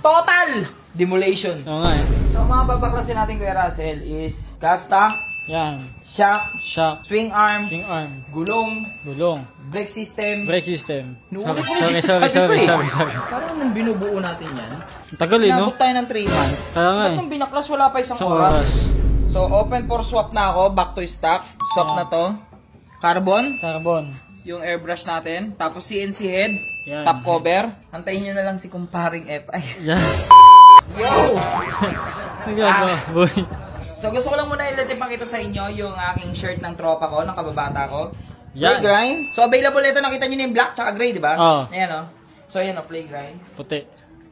Total demolition. Oo nga eh. So mga babaklasin natin Kuya Russell is gas stock, Yan. shock, Shock. swing arm, Swing arm. gulong, Gulong. brake system. Brake system. Nuulit ko na siya Sorry. Parang nung binubuo natin yan. Tagal eh, no? Inabot tayo ng 3 months. Kaya nga Ba't eh. nung binaklas wala pa isang Isang oras? oras. So open for swap na ako, back to stock. Swap na to. Carbon, Carbon. yung airbrush natin. Tapos CNC head, Yan. top cover. Antayin nyo na lang si kumparing FI. Yan. Yo! Nagagawa, boy. So gusto ko lang muna ipakita sa inyo yung aking shirt ng tropa ko, ng kababata ko. Yan. Play grind. So available ito, nakita nyo na yung black tsaka gray, di ba? Oo. Ayan o. So ayan o, play grind. Puti.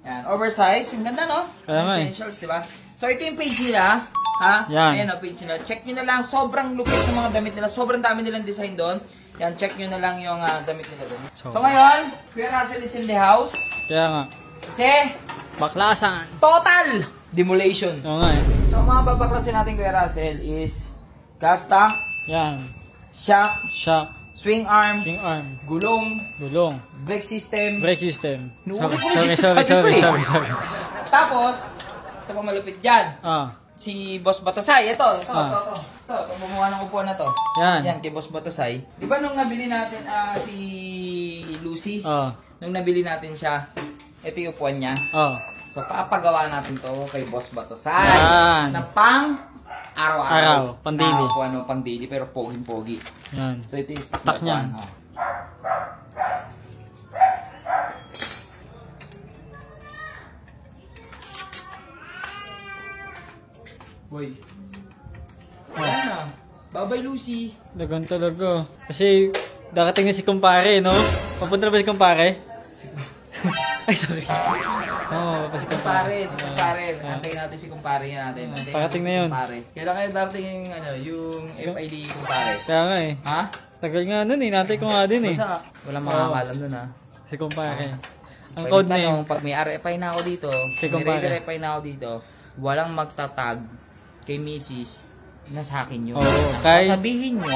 Yan, oversize. Ang ganda no? Kaya nga eh. Essentials, di ba? So ito yung page nila. Ha? Yan. Ayan o, page nila. Check nyo na lang. Sobrang lupit ng mga damit nila. Sobrang dami nilang design doon. Yan, check nyo na lang yung damit nila doon. So ngayon, Kuya Russell is in the house. Kaya nga. Kasi, Baklasan. total demolition. Oo nga eh. So mga babaklasin natin Kuya Russell is gas stock, Yan. shock, Shock. swing arm, Swing arm. gulong, Gulong. brake system. Brake system. Nuulit ko na siya Sorry. Tapos, ito pa malupit dyan. Ah. Si Boss Batosay, ito Ah. bumuha ng upuan na to. Yan. Yan, kay Boss Batosay. Di ba nung nabili natin si Lucy? Ah. Nung nabili natin siya, ito yung upuan niya. Ah. So, papagawa natin to kay Boss Batosay. Yan. Na pang araw-araw. Araw, pang-daily. Na upuan mo, pang-daily, pero poging-pogi. Yan. So, ito yung stock Stock na niyan. upuan. Oh. Boy. Wala na. Bye-bye, Lucy. Lagan talaga. Kasi, darating na si kumpare, no? Papunta na ba si kumpare? Ay, sorry. Oo, kasi kumpare. Si kumpare. Antayin natin si kumpare natin. Antayin Parating natin na si yun. kumpare. Kailan kayo darating yung FID kumpare? Kaya nga eh. Ha? Tagal nga nun eh. Natay ko nga din eh. Basta, walang makakalam nun ha. Si kumpare. Ang Pag code tanong, name. pag may RFI na ako dito, Kay may kumpare. Raider FI na ako dito, walang magtatag kay Mrs. na sa akin yun. Oo, Ang kay- sasabihin nyo,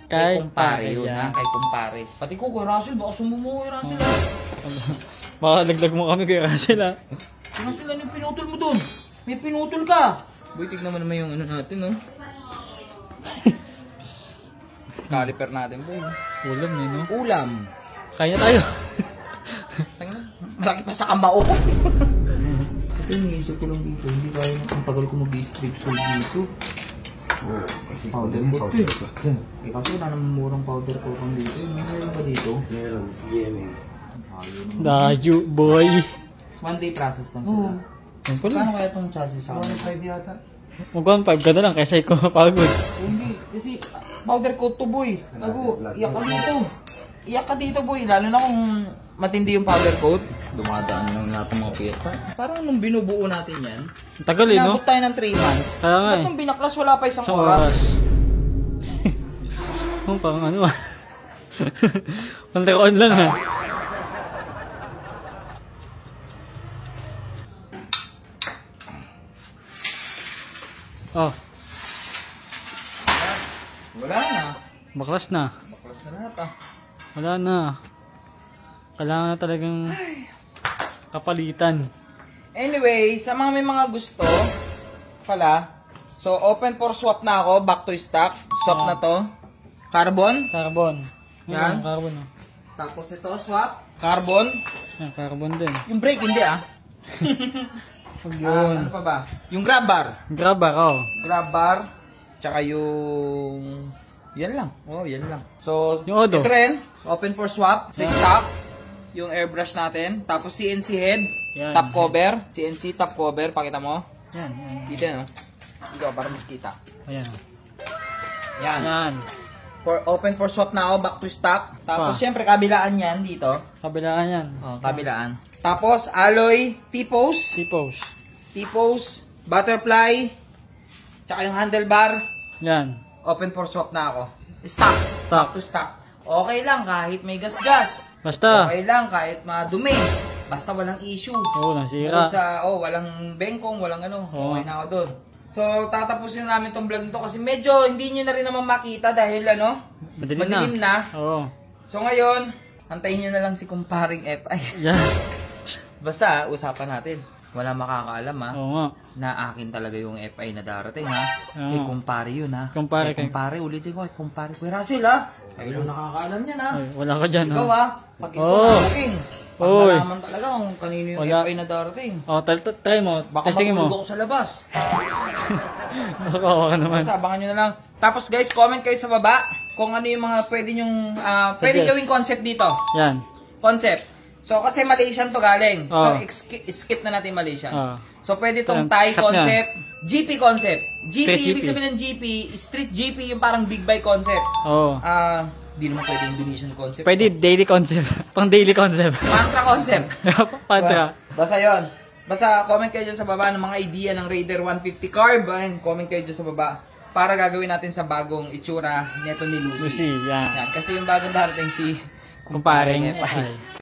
kay kay kumpare pare yun yan. ha, kay kumpare. Pati ko, Kuya Russell, baka sumumo Kuya Russell ha. Baka laglag mo kami kay Russell ah. Russell, ano yung pinutol mo dun? May pinutol ka. Boy, tignan mo naman yung ano natin, no? Caliper natin, boy. Ulam eh, no? Ulam. Kaya tayo. Tingnan, malaki pa sa kamao ko. Ito yung iniisip ko lang dito. Hindi kaya ang tagal ko mag-strip soul dito. Kasi powder coat eh. Eh kasi wala namang murang powder coat ang dito. Meron ba dito? Meron, si GMS. Dayo, boy. 1 day process lang sila. Yan pala. Paano kaya itong chassis sa akin? 1.5 yata. Mag-1.5 ka na lang kaysa ikaw mapagod. Hindi, kasi powder coat to boy. Tago, iyak ka dito. Iyak ka dito boy. Lalo na kung matindi yung powder coat. Dumadaan lang lahat ng mga piyeta. Parang nung binubuo natin yan, Ang tagal eh, no? inabot tayo ng 3 months. Kaya nga Ba't eh. nung binaklas wala pa isang Isang oras? oras. Oh, parang ano ah. Pantaroon lang ah. Oh, Wala na. baklas na. Baklas na lahat ah. Wala na. Kailangan na talagang kapalitan. Anyway, sa mga may mga gusto pala, so open for swap na ako, back to stock. Swap na to. Carbon. Carbon. Yan. Carbon ah. Tapos ito, swap. Carbon. Yan, carbon din. Yung brake, hindi ah. Huwag Ano yun. pa ba? Yung grab bar. Grab ako. Grab bar. Tsaka yung... Yan lang. Oh, yan lang. So, Yung Odo. ito rin. Open for swap. Sa stock. Yung airbrush natin. Tapos CNC head. Yan. Top cover. CNC top cover. Pakita mo. Yan, yan. Dito no? Dito para mas kita. Ayan. Yan. Yan. Open for swap na ako. Back to stock. Tapos Pa. syempre kabilaan yan dito. Kabilaan yan. Oh, kabilaan. Tapos alloy T-pose. T-pose. T-pose. Butterfly. Tsaka yung handlebar. Yan. Open for swap na ako. Stock. Stock. To stock. Okay lang kahit may gas-gas. Basta. Okay lang kahit madumi. Basta walang issue. Oo, nasira. Bukod sa, walang bengkong, walang ano. Oo. Okay na ako doon. So, tatapusin namin tong vlog nito kasi medyo hindi nyo na rin naman makita dahil ano, Madilim na. Oo. So ngayon, antayin nyo na lang si kumparing FI. Yan. Basta, usapan natin. wala makakaalam ha. Oo nga. Na akin talaga yung FI na darating ha. Oo. Kay kumpare yun ha. Kumpare, kay kumpare, ulitin ko kay kumpare. Kuya Russell ha. Kayo lang nakakaalam yan ha. Ay, wala ka dyan, Ikaw ha? ha. Pag ito Oo. na booking. Pag Oy. nalaman talaga kung kanino yung Wala. FI na darating. Oh, try mo. Baka Testingin mo. matulog ako sa labas. Nakawawa ka naman. Basta abangan nyo na lang. Tapos guys, comment kayo sa baba kung ano yung mga pwede nyong pwede Suggest. gawing concept dito. Yan. Concept. So kasi Malaysian to galing. So Oh. skip na natin Malaysian. Oh. So pwede tong Ayan, Thai cut concept, GP concept. GP, Street ibig GP. sabihin ng GP, street GP yung parang big bike concept. Oo. Di naman pwede Indonesian concept. Pwede daily concept. Pang daily concept. Mantra concept. Pantra. Basta yon. Basta comment kayo dyan sa baba ng mga idea ng Raider 150 carb. Ayun, comment kayo dyan sa baba para gagawin natin sa bagong itsura neto ni Lucy. Lucy, yan. Yan, kasi yung bagong darating si Kumparing Epay. FI.